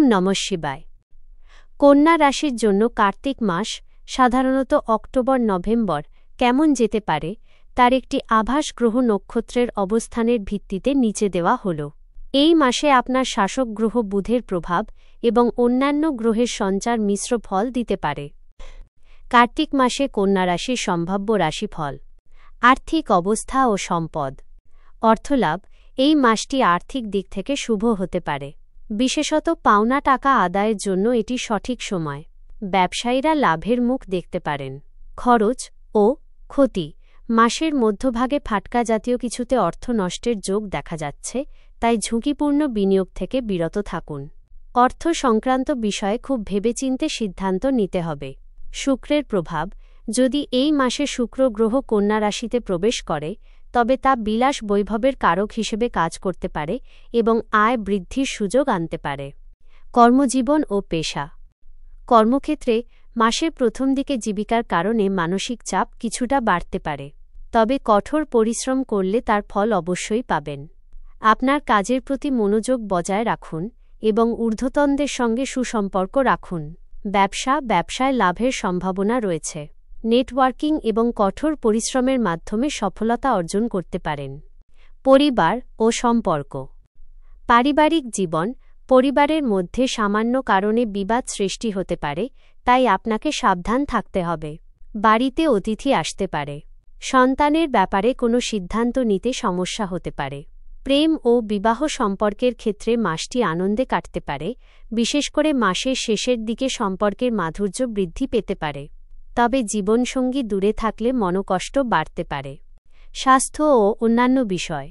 নমঃ শিবায়। কন্যা রাশির জন্য কার্তিক মাস সাধারণত অক্টোবর-নভেম্বর কেমন যেতে পারে তার একটি আভাস গ্রহ নক্ষত্রের অবস্থানের ভিত্তিতে নিচে দেওয়া হল। এই মাসে আপনার শাসক গ্রহ বুধের প্রভাব এবং অন্যান্য গ্রহের সঞ্চার মিশ্র ফল দিতে পারে। কার্তিক মাসে কন্যা রাশির সম্ভাব্য রাশিফল। আর্থিক অবস্থা ও সম্পদ। অর্থলাভ। এই মাসটি আর্থিক দিক থেকে শুভ হতে পারে, বিশেষত পাওনা টাকা আদায়ের জন্য এটি সঠিক সময়। ব্যবসায়ীরা লাভের মুখ দেখতে পারেন। খরচ ও ক্ষতি। মাসের মধ্যভাগে ফাটকা জাতীয় কিছুতে অর্থ নষ্টের যোগ দেখা যাচ্ছে, তাই ঝুঁকিপূর্ণ বিনিয়োগ থেকে বিরত থাকুন। অর্থ সংক্রান্ত বিষয়ে খুব ভেবেচিন্তে সিদ্ধান্ত নিতে হবে। শুক্রের প্রভাব। যদি এই মাসে শুক্র গ্রহ কন্যা রাশিতে প্রবেশ করে তবে তা বিলাস বৈভবের কারক হিসেবে কাজ করতে পারে এবং আয় বৃদ্ধির সুযোগ আনতে পারে। কর্মজীবন ও পেশা। কর্মক্ষেত্রে মাসের প্রথম দিকে জীবিকার কারণে মানসিক চাপ কিছুটা বাড়তে পারে, তবে কঠোর পরিশ্রম করলে তার ফল অবশ্যই পাবেন। আপনার কাজের প্রতি মনোযোগ বজায় রাখুন এবং ঊর্ধ্বতনদের সঙ্গে সুসম্পর্ক রাখুন। ব্যবসায় লাভের সম্ভাবনা রয়েছে। নেটওয়ার্কিং এবং কঠোর পরিশ্রমের মাধ্যমে সফলতা অর্জন করতে পারেন। পরিবার ও সম্পর্ক। পারিবারিক জীবন। পরিবারের মধ্যে সামান্য কারণে বিবাদ সৃষ্টি হতে পারে, তাই আপনাকে সাবধান থাকতে হবে। বাড়িতে অতিথি আসতে পারে। সন্তানের ব্যাপারে কোনো সিদ্ধান্ত নিতে সমস্যা হতে পারে। প্রেম ও বিবাহ সম্পর্কের ক্ষেত্রে মাসটি আনন্দে কাটতে পারে, বিশেষ করে মাসের শেষের দিকে সম্পর্কের মাধুর্য বৃদ্ধি পেতে পারে, তবে জীবনসঙ্গী দূরে থাকলে মনোকষ্ট বাড়তে পারে। স্বাস্থ্য ও অন্যান্য বিষয়।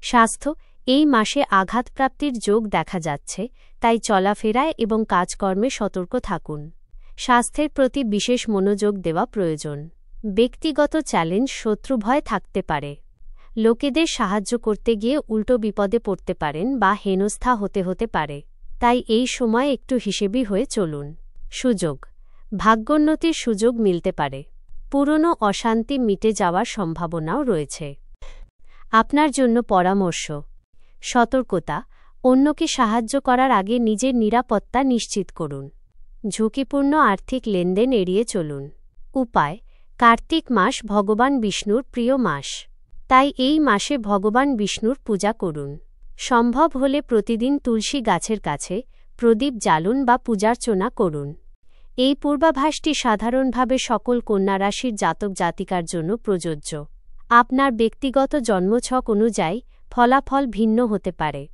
স্বাস্থ্য। এই মাসে আঘাতপ্রাপ্তির যোগ দেখা যাচ্ছে, তাই চলাফেরায় এবং কাজকর্মে সতর্ক থাকুন। স্বাস্থ্যের প্রতি বিশেষ মনোযোগ দেওয়া প্রয়োজন। ব্যক্তিগত চ্যালেঞ্জ শত্রুভয় থাকতে পারে। লোকেদের সাহায্য করতে গিয়ে উল্টো বিপদে পড়তে পারেন বা হেনস্থা হতে পারে, তাই এই সময় একটু হিসেবি হয়ে চলুন। সুযোগ। ভাগ্যোন্নতির সুযোগ মিলতে পারে। পুরনো অশান্তি মিটে যাওয়ার সম্ভাবনাও রয়েছে। আপনার জন্য পরামর্শ। সতর্কতা। অন্যকে সাহায্য করার আগে নিজের নিরাপত্তা নিশ্চিত করুন। ঝুঁকিপূর্ণ আর্থিক লেনদেন এড়িয়ে চলুন। উপায়। কার্তিক মাস ভগবান বিষ্ণুর প্রিয় মাস, তাই এই মাসে ভগবান বিষ্ণুর পূজা করুন। সম্ভব হলে প্রতিদিন তুলসী গাছের কাছে প্রদীপ জ্বালুন বা পূজার্চনা করুন। এই পূর্বাভাসটি সাধারণভাবে সকল কন্যা রাশির জাতক জাতিকার জন্য প্রযোজ্য। আপনার ব্যক্তিগত জন্মছক অনুযায়ী ফলাফল ভিন্ন হতে পারে।